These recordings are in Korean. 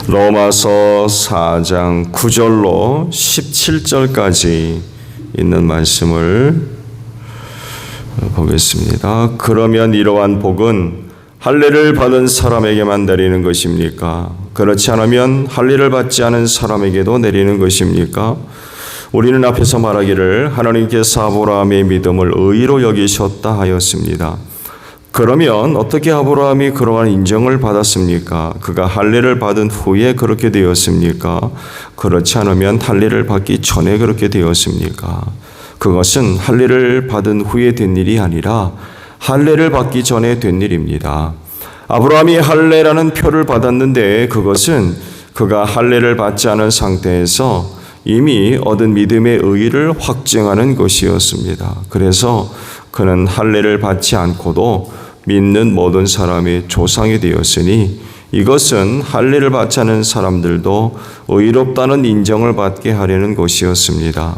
로마서 4장 9절로 17절까지 있는 말씀을 보겠습니다. 그러면 이러한 복은 할례를 받은 사람에게만 내리는 것입니까? 그렇지 않으면 할례를 받지 않은 사람에게도 내리는 것입니까? 우리는 앞에서 말하기를 하나님께서 아브라함의 믿음을 의로 여기셨다 하였습니다. 그러면 어떻게 아브라함이 그러한 인정을 받았습니까? 그가 할례를 받은 후에 그렇게 되었습니까? 그렇지 않으면 할례를 받기 전에 그렇게 되었습니까? 그것은 할례를 받은 후에 된 일이 아니라 할례를 받기 전에 된 일입니다. 아브라함이 할례라는 표를 받았는데 그것은 그가 할례를 받지 않은 상태에서 이미 얻은 믿음의 의의를 확증하는 것이었습니다. 그래서 그는 할례를 받지 않고도 믿는 모든 사람의 조상이 되었으니 이것은 할례를 받지 않은 사람들도 의롭다는 인정을 받게 하려는 것이었습니다.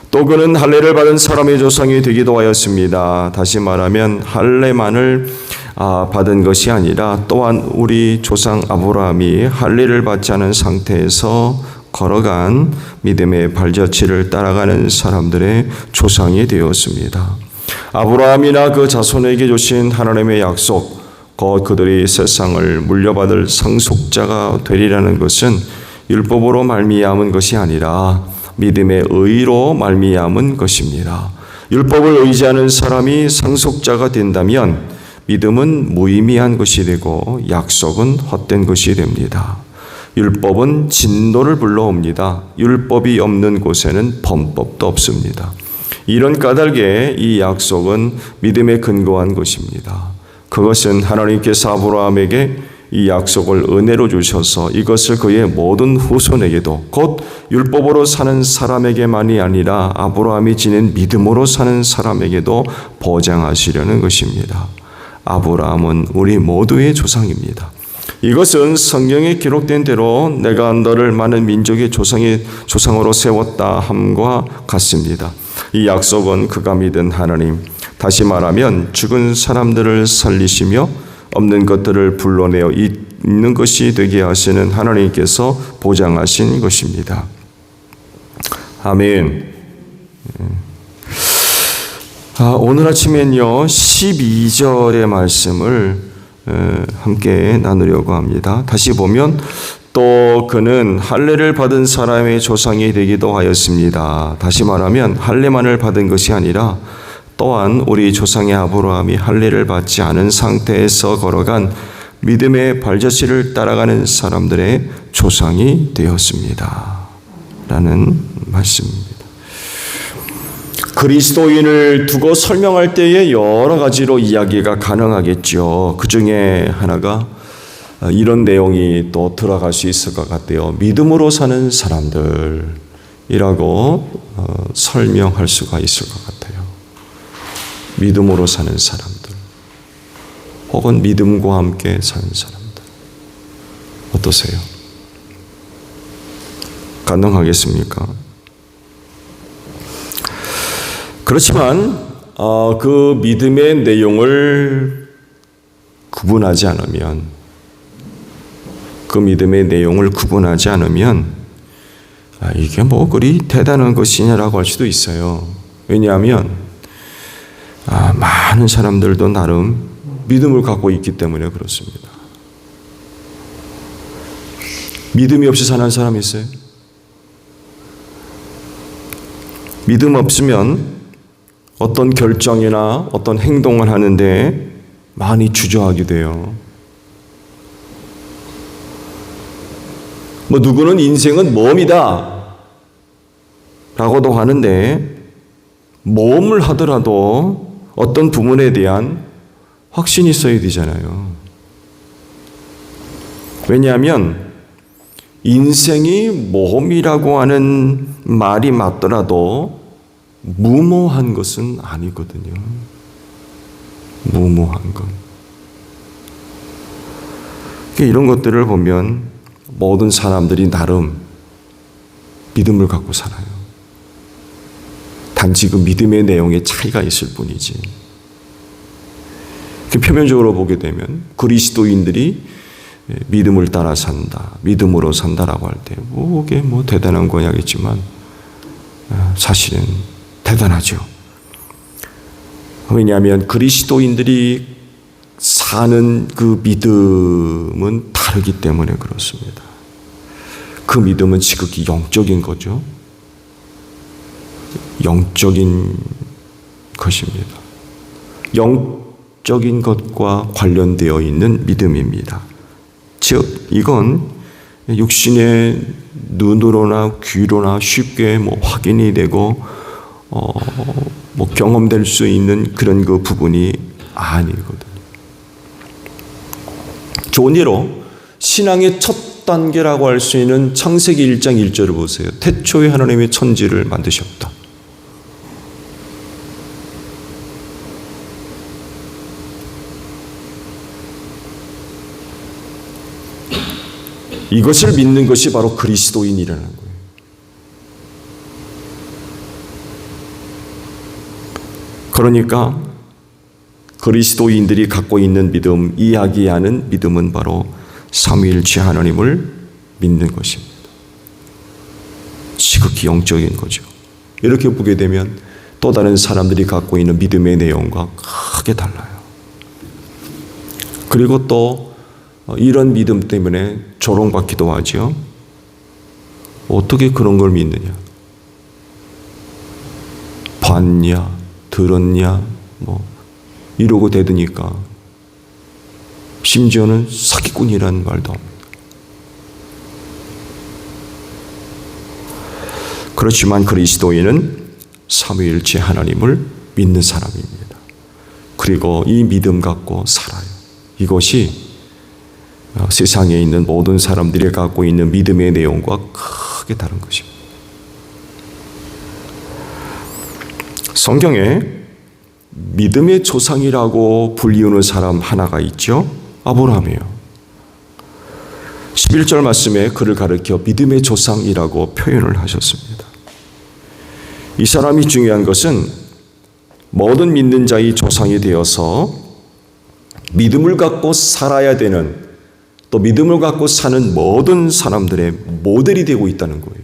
또 그는 할례를 받은 사람의 조상이 되기도 하였습니다. 다시 말하면 할례만을 받은 것이 아니라 또한 우리 조상 아브라함이 할례를 받지 않은 상태에서 걸어간 믿음의 발자취를 따라가는 사람들의 조상이 되었습니다. 아브라함이나 그 자손에게 주신 하나님의 약속, 곧 그들이 세상을 물려받을 상속자가 되리라는 것은 율법으로 말미암은 것이 아니라 믿음의 의로 말미암은 것입니다. 율법을 의지하는 사람이 상속자가 된다면 믿음은 무의미한 것이 되고 약속은 헛된 것이 됩니다. 율법은 진노를 불러옵니다. 율법이 없는 곳에는 범법도 없습니다. 이런 까닭에 이 약속은 믿음에 근거한 것입니다. 그것은 하나님께서 아브라함에게 이 약속을 은혜로 주셔서 이것을 그의 모든 후손에게도 곧 율법으로 사는 사람에게만이 아니라 아브라함이 지닌 믿음으로 사는 사람에게도 보장하시려는 것입니다. 아브라함은 우리 모두의 조상입니다. 이것은 성경에 기록된 대로 내가 너를 많은 민족의 조상으로 세웠다 함과 같습니다. 이 약속은 그가 믿은 하나님, 다시 말하면 죽은 사람들을 살리시며 없는 것들을 불러내어 있는 것이 되게 하시는 하나님께서 보장하신 것입니다. 아멘. 오늘 아침엔요 12절의 말씀을 함께 나누려고 합니다. 다시 보면 또 그는 할례를 받은 사람의 조상이 되기도 하였습니다. 다시 말하면 할례만을 받은 것이 아니라 또한 우리 조상의 아브라함이 할례를 받지 않은 상태에서 걸어간 믿음의 발자취를 따라가는 사람들의 조상이 되었습니다. 라는 말씀입니다. 그리스도인을 두고 설명할 때에 여러 가지로 이야기가 가능하겠죠. 그 중에 하나가 이런 내용이 또 들어갈 수 있을 것 같아요. 믿음으로 사는 사람들이라고 설명할 수가 있을 것 같아요. 믿음으로 사는 사람들, 혹은 믿음과 함께 사는 사람들. 어떠세요? 가능하겠습니까? 그렇지만 그 믿음의 내용을 구분하지 않으면, 이게 뭐 그리 대단한 것이냐라고 할 수도 있어요. 왜냐하면 많은 사람들도 나름 믿음을 갖고 있기 때문에 그렇습니다. 믿음이 없이 사는 사람이 있어요? 믿음 없으면 어떤 결정이나 어떤 행동을 하는데 많이 주저하게 돼요. 누구는 인생은 모험이다 라고도 하는데, 모험을 하더라도 어떤 부분에 대한 확신이 있어야 되잖아요. 왜냐하면 인생이 모험이라고 하는 말이 맞더라도 무모한 것은 아니거든요. 무모한 것. 이런 것들을 보면 모든 사람들이 나름 믿음을 갖고 살아요. 단지 그 믿음의 내용에 차이가 있을 뿐이지. 표면적으로 보게 되면 그리스도인들이 믿음을 따라 산다, 믿음으로 산다라고 할 때 그게 대단한 거냐겠지만 사실은 대단하죠. 왜냐하면 그리스도인들이 사는 그 믿음은 다르기 때문에 그렇습니다. 그 믿음은 지극히 영적인 거죠. 영적인 것입니다. 영적인 것과 관련되어 있는 믿음입니다. 즉, 이건 육신의 눈으로나 귀로나 쉽게 확인이 되고 경험될 수 있는 그런 그 부분이 아니거든요. 좋은 예로 신앙의 첫 단계라고 할 수 있는 창세기 1장 1절을 보세요. 태초에 하나님의 천지를 만드셨다. 이것을 믿는 것이 바로 그리스도인이라는 거예요. 그러니까 그리스도인들이 갖고 있는 믿음, 이야기하는 믿음은 바로 삼위일체 하나님을 믿는 것입니다. 지극히 영적인 거죠. 이렇게 보게 되면 또 다른 사람들이 갖고 있는 믿음의 내용과 크게 달라요. 그리고 또 이런 믿음 때문에 조롱받기도 하죠. 어떻게 그런 걸 믿느냐? 봤냐? 들었냐? 이러고 대드니까 심지어는 사기꾼이라는 말도 합니다. 그렇지만 그리스도인은 삼위일체 하나님을 믿는 사람입니다. 그리고 이 믿음 갖고 살아요. 이것이 세상에 있는 모든 사람들이 갖고 있는 믿음의 내용과 크게 다른 것입니다. 성경에 믿음의 조상이라고 불리우는 사람 하나가 있죠. 아브라함이에요. 11절 말씀에 그를 가리켜 믿음의 조상이라고 표현을 하셨습니다. 이 사람이 중요한 것은 모든 믿는 자의 조상이 되어서 믿음을 갖고 살아야 되는, 또 믿음을 갖고 사는 모든 사람들의 모델이 되고 있다는 거예요.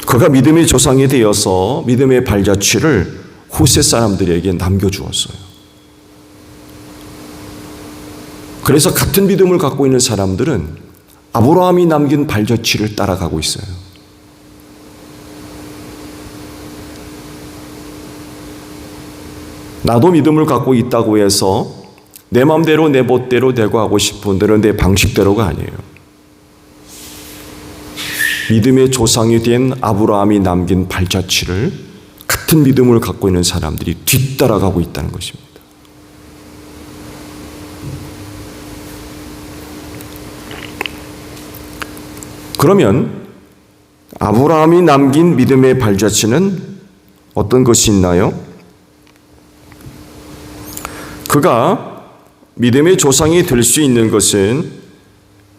그가 믿음의 조상이 되어서 믿음의 발자취를 후세 사람들에게 남겨주었어요. 그래서 같은 믿음을 갖고 있는 사람들은 아브라함이 남긴 발자취를 따라가고 있어요. 나도 믿음을 갖고 있다고 해서 내 마음대로 내 멋대로 되고 하고 싶은 대로 내 방식대로가 아니에요. 믿음의 조상이 된 아브라함이 남긴 발자취를 같은 믿음을 갖고 있는 사람들이 뒤따라가고 있다는 것입니다. 그러면 아브라함이 남긴 믿음의 발자취는 어떤 것이 있나요? 그가 믿음의 조상이 될 수 있는 것은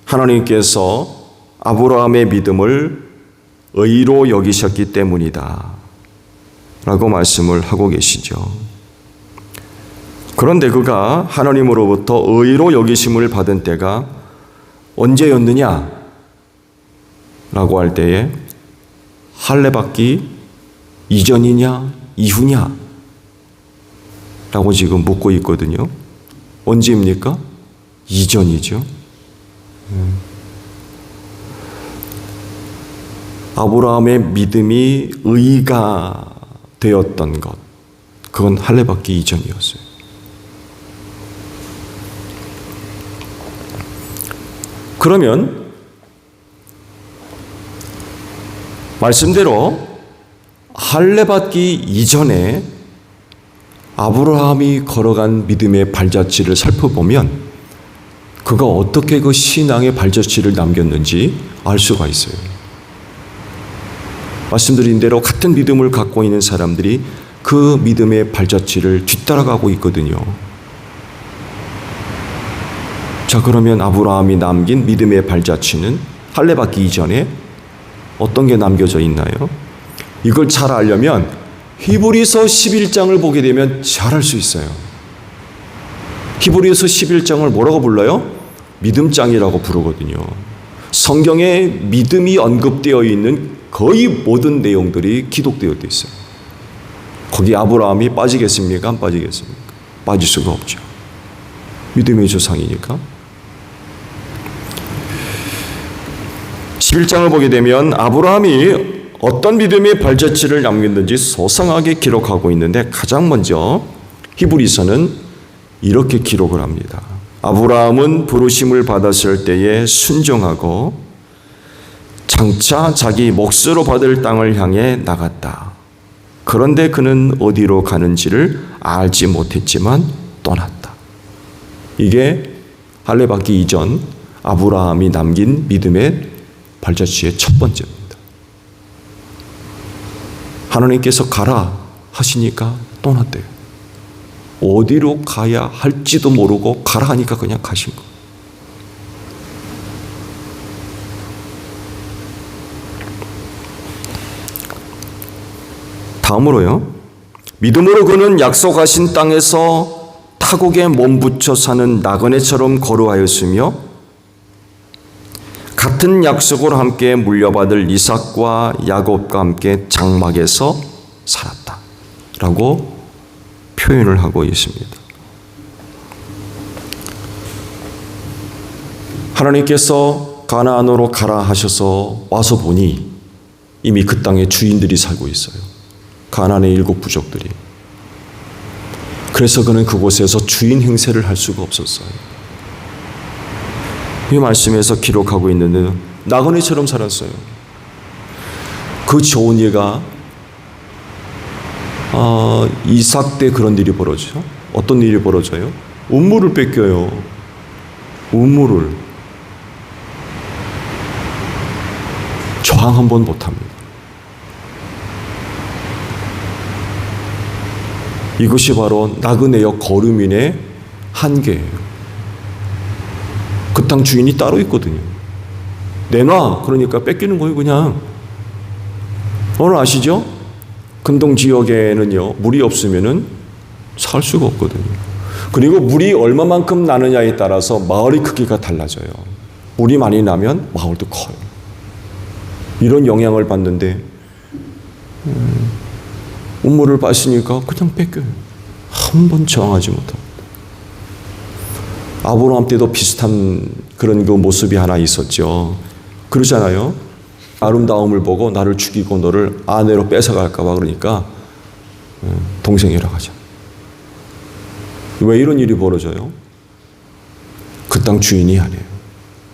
하나님께서 아브라함의 믿음을 의로 여기셨기 때문이다 라고 말씀을 하고 계시죠. 그런데 그가 하나님으로부터 의로 여기심을 받은 때가 언제였느냐 라고 할 때에 할례 받기 이전이냐 이후냐 라고 지금 묻고 있거든요. 언제입니까? 이전이죠. 아브라함의 믿음이 의가 되었던 것, 그건 할례 받기 이전이었어요. 그러면 말씀대로 할례 받기 이전에 아브라함이 걸어간 믿음의 발자취를 살펴보면 그가 어떻게 그 신앙의 발자취를 남겼는지 알 수가 있어요. 말씀드린 대로 같은 믿음을 갖고 있는 사람들이 그 믿음의 발자취를 뒤따라가고 있거든요. 자, 그러면 아브라함이 남긴 믿음의 발자취는 할례 받기 이전에 어떤 게 남겨져 있나요? 이걸 잘 알려면 히브리서 11장을 보게 되면 잘 알 수 있어요. 히브리서 11장을 뭐라고 불러요? 믿음장이라고 부르거든요. 성경에 믿음이 언급되어 있는 거의 모든 내용들이 기록되어 있어요. 거기 아브라함이 빠지겠습니까? 안 빠지겠습니까? 빠질 수가 없죠. 믿음의 조상이니까. 11장을 보게 되면 아브라함이 어떤 믿음의 발자취를 남겼는지 소상하게 기록하고 있는데, 가장 먼저 히브리서는 이렇게 기록을 합니다. 아브라함은 부르심을 받았을 때에 순종하고 장차 자기 몫으로 받을 땅을 향해 나갔다. 그런데 그는 어디로 가는지를 알지 못했지만 떠났다. 이게 할례 받기 이전 아브라함이 남긴 믿음의 발자취의 첫 번째입니다. 하나님께서 가라 하시니까 떠났대요. 어디로 가야 할지도 모르고 가라 하니까 그냥 가신 거예요. 다음으로요. 믿음으로 그는 약속하신 땅에서 타국에 몸붙여 사는 나그네처럼 거루하였으며 같은 약속을 함께 물려받을 이삭과 야곱과 함께 장막에서 살았다 라고 표현을 하고 있습니다. 하나님께서 가나안으로 가라 하셔서 와서 보니 이미 그 땅에 주인들이 살고 있어요. 가나안의 7 부족들이. 그래서 그는 그곳에서 주인 행세를 할 수가 없었어요. 이 말씀에서 기록하고 있는데 나그네처럼 살았어요. 그 좋은 예가 이삭 때 그런 일이 벌어지죠. 어떤 일이 벌어져요? 우물을 뺏겨요. 우물을. 저항 한번 못합니다. 이것이 바로 나그네여 거류민의 한계예요. 그 땅 주인이 따로 있거든요. 내놔. 그러니까 뺏기는 거예요, 그냥. 오늘 아시죠? 근동 지역에는요, 물이 없으면은 살 수가 없거든요. 그리고 물이 얼마만큼 나느냐에 따라서 마을의 크기가 달라져요. 물이 많이 나면 마을도 커요. 이런 영향을 받는데, 우물을 빻으니까 그냥 뺏겨요. 한 번 저항하지 못합니다. 아브라함 때도 비슷한 그런 그 모습이 하나 있었죠. 그러잖아요. 아름다움을 보고 나를 죽이고 너를 아내로 뺏어갈까 봐 그러니까 동생이라고 하죠. 왜 이런 일이 벌어져요? 그 땅 주인이 아니에요.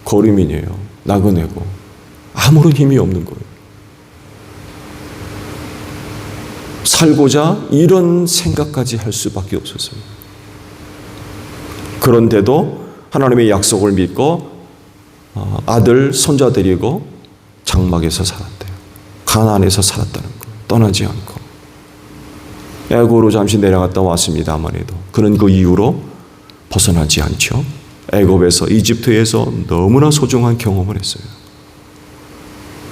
거류민이에요. 나그네고 아무런 힘이 없는 거예요. 살고자 이런 생각까지 할 수밖에 없었어요. 그런데도 하나님의 약속을 믿고 아들, 손자 데리고 장막에서 살았대요. 가나안에서 살았다는 거예요. 떠나지 않고. 애굽으로 잠시 내려갔다 왔습니다만에도 그는 그 이후로 벗어나지 않죠. 애굽에서, 이집트에서 너무나 소중한 경험을 했어요.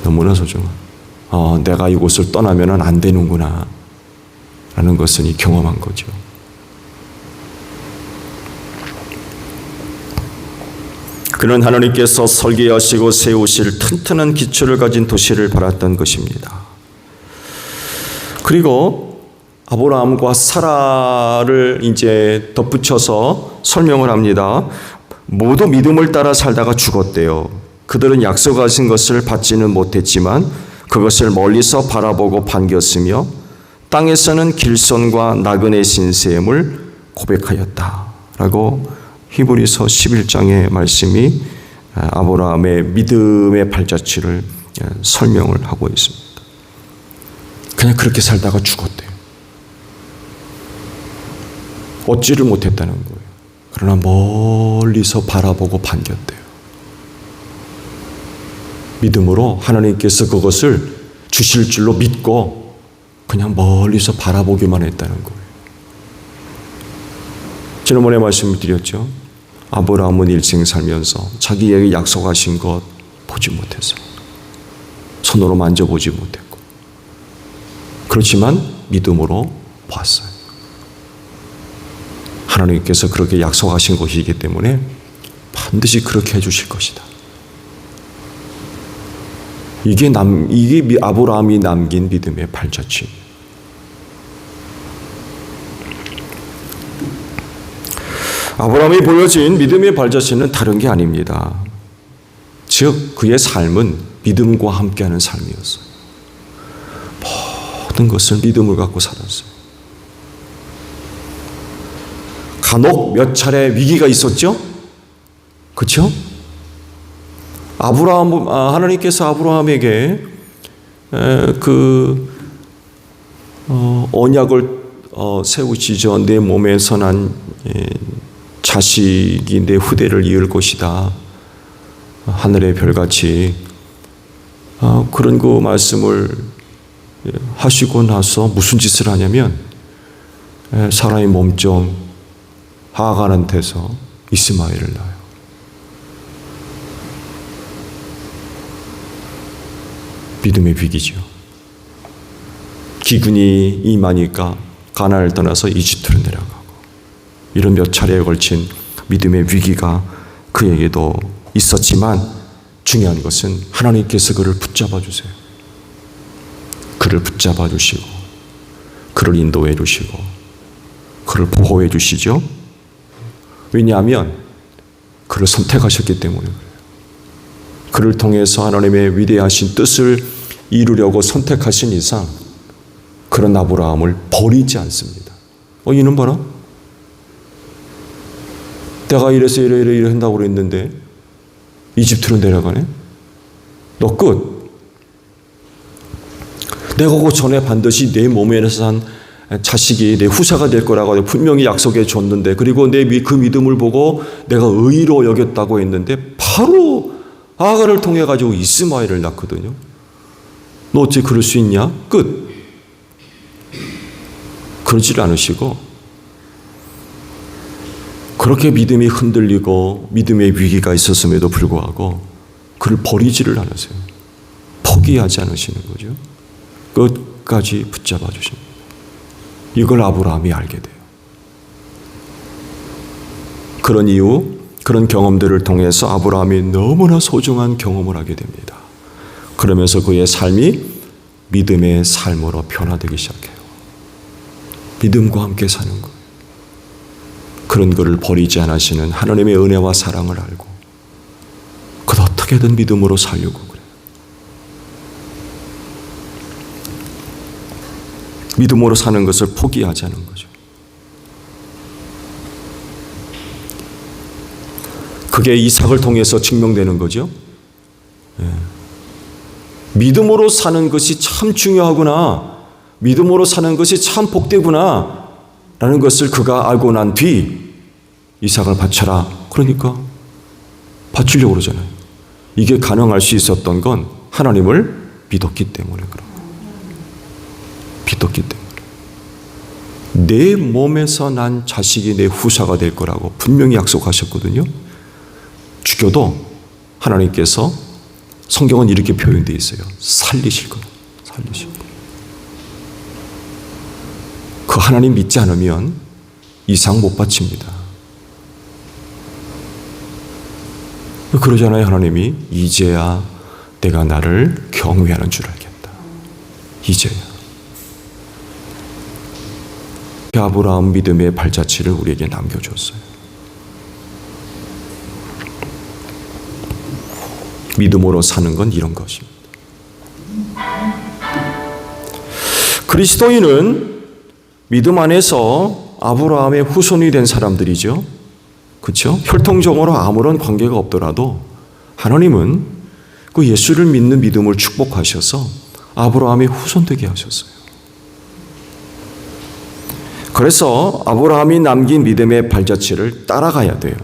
너무나 소중한. 내가 이곳을 떠나면 안 되는구나 라는 것을 경험한 거죠. 그는 하나님께서 설계하시고 세우실 튼튼한 기초를 가진 도시를 바랐던 것입니다. 그리고 아브라함과 사라를 이제 덧붙여서 설명을 합니다. 모두 믿음을 따라 살다가 죽었대요. 그들은 약속하신 것을 받지는 못했지만 그것을 멀리서 바라보고 반겼으며 땅에서는 길손과 나그네 신셈을 고백하였다라고 히브리서 11장의 말씀이 아브라함의 믿음의 발자취를 설명을 하고 있습니다. 그냥 그렇게 살다가 죽었대요. 얻지를 못했다는 거예요. 그러나 멀리서 바라보고 반겼대요. 믿음으로 하나님께서 그것을 주실 줄로 믿고 그냥 멀리서 바라보기만 했다는 거예요. 지난번에 말씀을 드렸죠. 아브라함은 일생 살면서 자기에게 약속하신 것 보지 못했어요. 손으로 만져보지 못했고. 그렇지만 믿음으로 봤어요. 하나님께서 그렇게 약속하신 것이기 때문에 반드시 그렇게 해주실 것이다. 이게 아브라함이 남긴 믿음의 발자취. 아브라함이 보여진 믿음의 발자취는 다른 게 아닙니다. 즉 그의 삶은 믿음과 함께하는 삶이었어요. 모든 것을 믿음을 갖고 살았어요. 간혹 몇 차례 위기가 있었죠? 그렇죠? 하나님께서 아브라함에게 언약을 세우시죠. 내 몸에서 난 자식이 내 후대를 이을 것이다. 하늘의 별같이 그런 그 말씀을 하시고 나서 무슨 짓을 하냐면 사람의 몸종 하간한테서 이스마엘을 낳아요. 믿음의 위기죠. 기근이 임하니까 가나안을 떠나서 이집트로 내려가고 이런 몇 차례에 걸친 믿음의 위기가 그에게도 있었지만 중요한 것은 하나님께서 그를 붙잡아 주세요. 그를 붙잡아 주시고 그를 인도해 주시고 그를 보호해 주시죠. 왜냐하면 그를 선택하셨기 때문에 그래요. 그를 통해서 하나님의 위대하신 뜻을 이루려고 선택하신 이상 그런 아브라함을 버리지 않습니다. 이는 봐라. 내가 이래서 이래 한다고 그랬는데 이집트로 내려가네. 너 끝. 내가 그 전에 반드시 내 몸에서 산 자식이 내 후사가 될 거라고 분명히 약속해 줬는데, 그리고 내 그 믿음을 보고 내가 의로 여겼다고 했는데 바로 아가를 통해 가지고 이스마엘을 낳거든요. 너 어찌 그럴 수 있냐? 끝. 그러질 않으시고 그렇게 믿음이 흔들리고 믿음의 위기가 있었음에도 불구하고 그를 버리지를 않으세요. 포기하지 않으시는 거죠. 끝까지 붙잡아 주십니다. 이걸 아브라함이 알게 돼요. 그런 이유, 그런 경험들을 통해서 아브라함이 너무나 소중한 경험을 하게 됩니다. 그러면서 그의 삶이 믿음의 삶으로 변화되기 시작해요. 믿음과 함께 사는 것. 그런 것을 버리지 않으시는 하나님의 은혜와 사랑을 알고 그것 어떻게든 믿음으로 살려고 그래요. 믿음으로 사는 것을 포기하지 않은 거죠. 그게 이삭을 통해서 증명되는 거죠. 믿음으로 사는 것이 참 중요하구나. 믿음으로 사는 것이 참 복되구나 라는 것을 그가 알고 난 뒤 이삭을 바쳐라. 그러니까 바치려고 그러잖아요. 이게 가능할 수 있었던 건 하나님을 믿었기 때문에 그런 거예요. 믿었기 때문에. 내 몸에서 난 자식이 내 후사가 될 거라고 분명히 약속하셨거든요. 죽여도 하나님께서, 성경은 이렇게 표현되어 있어요. 살리실 거예요. 살리실 거예요. 그 하나님 믿지 않으면 이삭 못 바칩니다. 그러잖아요. 하나님이 이제야 내가 나를 경외하는 줄 알겠다. 이제야. 아브라함 믿음의 발자취를 우리에게 남겨줬어요. 믿음으로 사는 건 이런 것입니다. 그리스도인은 믿음 안에서 아브라함의 후손이 된 사람들이죠. 그렇죠? 혈통적으로 아무런 관계가 없더라도 하나님은 그 예수를 믿는 믿음을 축복하셔서 아브라함의 후손 되게 하셨어요. 그래서 아브라함이 남긴 믿음의 발자취를 따라가야 돼요.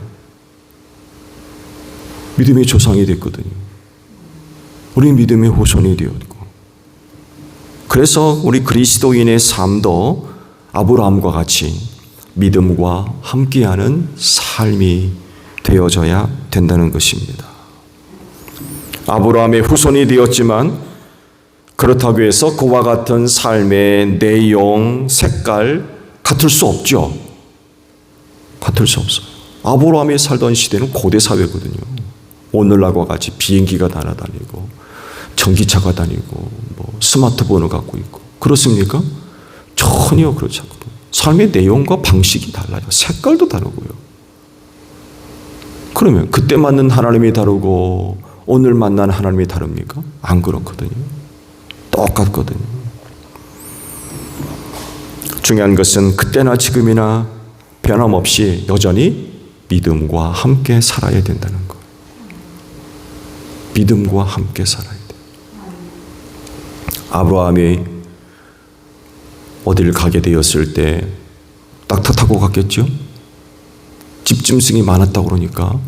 믿음의 조상이 됐거든요. 우리 믿음의 후손이 되었고, 그래서 우리 그리스도인의 삶도 아브라함과 같이 믿음과 함께하는 삶이 되어져야 된다는 것입니다. 아브라함의 후손이 되었지만 그렇다고 해서 그와 같은 삶의 내용, 색깔 같을 수 없죠. 같을 수 없어요. 아브라함이 살던 시대는 고대 사회거든요. 오늘날과 같이 비행기가 날아다니고 전기차가 다니고 뭐 스마트폰을 갖고 있고 그렇습니까? 전혀 그렇지 않거든요. 삶의 내용과 방식이 달라요. 색깔도 다르고요. 그러면 그때 맞는 하나님이 다르고 오늘 만난 하나님이 다릅니까? 안 그렇거든요. 똑같거든요. 중요한 것은 그때나 지금이나 변함없이 여전히 믿음과 함께 살아야 된다는 것. 믿음과 함께 살아야 돼요. 아브라함이 어딜 가게 되었을 때 낙타 타고 갔겠죠? 집짐승이 많았다고 그러니까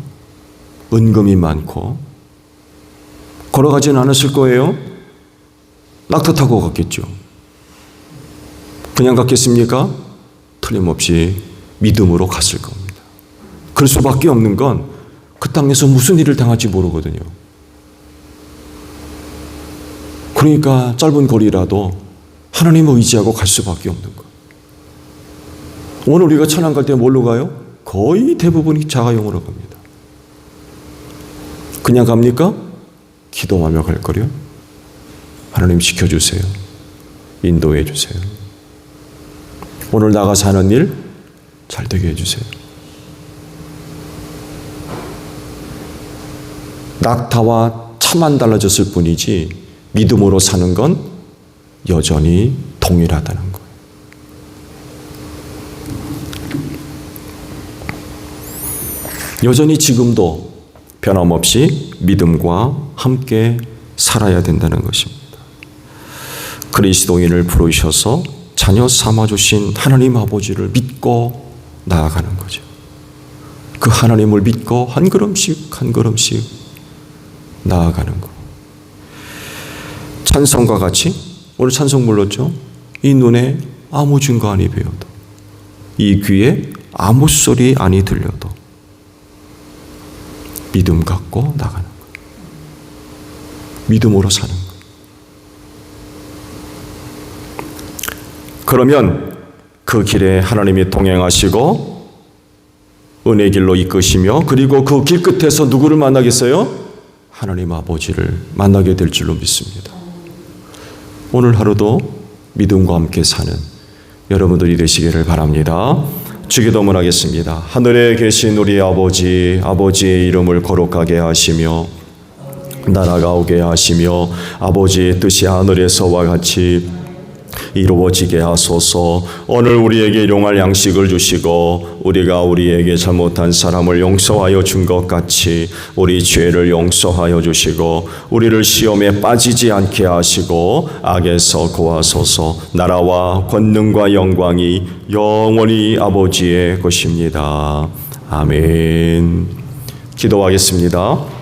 은금이 많고 걸어가지는 않았을 거예요. 낙타 타고 갔겠죠. 그냥 갔겠습니까? 틀림없이 믿음으로 갔을 겁니다. 그럴 수밖에 없는 건 그 땅에서 무슨 일을 당할지 모르거든요. 그러니까 짧은 거리라도 하나님을 의지하고 갈 수밖에 없는 거예요. 오늘 우리가 천안 갈 때 뭘로 가요? 거의 대부분이 자가용으로 갑니다. 그냥 갑니까? 기도하며 갈 거요. 하나님 지켜주세요. 인도해 주세요. 오늘 나가서 하는 일 잘 되게 해주세요. 낙타와 차만 달라졌을 뿐이지 믿음으로 사는 건 여전히 동일하다는 거예요. 여전히 지금도 변함없이 믿음과 함께 살아야 된다는 것입니다. 그리스도인을 부르셔서 자녀 삼아주신 하나님 아버지를 믿고 나아가는 거죠. 그 하나님을 믿고 한 걸음씩 한 걸음씩 나아가는 거. 찬송과 같이 오늘 찬송 불렀죠. 이 눈에 아무 증거 아니 배워도 이 귀에 아무 소리 아니 들려도 믿음 갖고 나가는 거. 믿음으로 사는 거. 그러면 그 길에 하나님이 동행하시고 은혜 길로 이끄시며 그리고 그 길 끝에서 누구를 만나겠어요? 하나님 아버지를 만나게 될 줄로 믿습니다. 오늘 하루도 믿음과 함께 사는 여러분들이 되시기를 바랍니다. 주기도문 하겠습니다. 하늘에 계신 우리 아버지, 아버지의 이름을 거룩하게 하시며 나라가 오게 하시며 아버지의 뜻이 하늘에서와 같이 이루어지게 하소서. 오늘 우리에게 일용할 양식을 주시고 우리가 우리에게 잘못한 사람을 용서하여 준 것 같이 우리 죄를 용서하여 주시고 우리를 시험에 빠지지 않게 하시고 악에서 구하소서. 나라와 권능과 영광이 영원히 아버지의 것입니다. 아멘. 기도하겠습니다.